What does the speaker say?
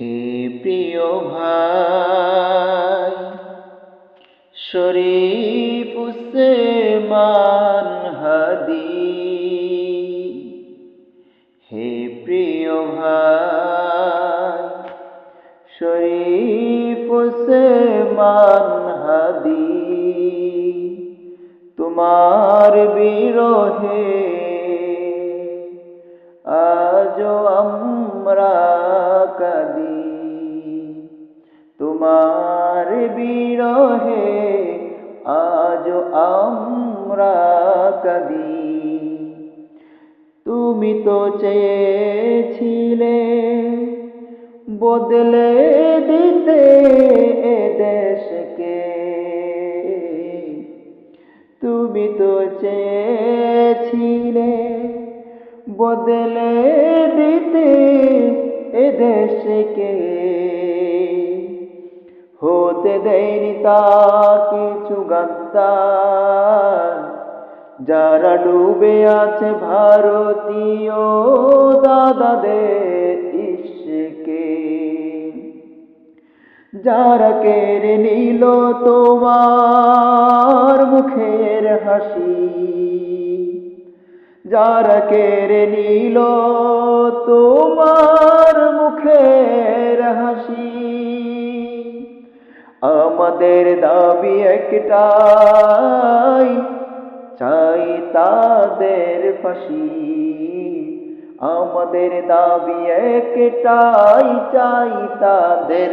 হে প্রিয় ভাই শরীফ উসমান হাদি, হে প্রিয় ভাই শরীফ উসমান হাদি, তোমার বিরহে আজও আমরা কাঁদি, তোমার বিরহে আজও আমরা কাঁদি। তুমি তো চেয়েছিলে বদলে দিতে এ দেশকে, তুমি তো চেয়েছিলে বদলে দিতে এ দেশকে, হতে দেয়নি তা কিছু গাদ্দার, যারা ডুবে আছে ভারতীয় দাদাদের ইশকে, যারা কেড়ে নিল তোমার মুখের হাসি, যারা কেড়ে নিল তোমার মুখের হাসি। আমাদের দাবি একটাই, চাই তাদের ফাঁসি। আমাদের দাবি একটাই, চাই তাদের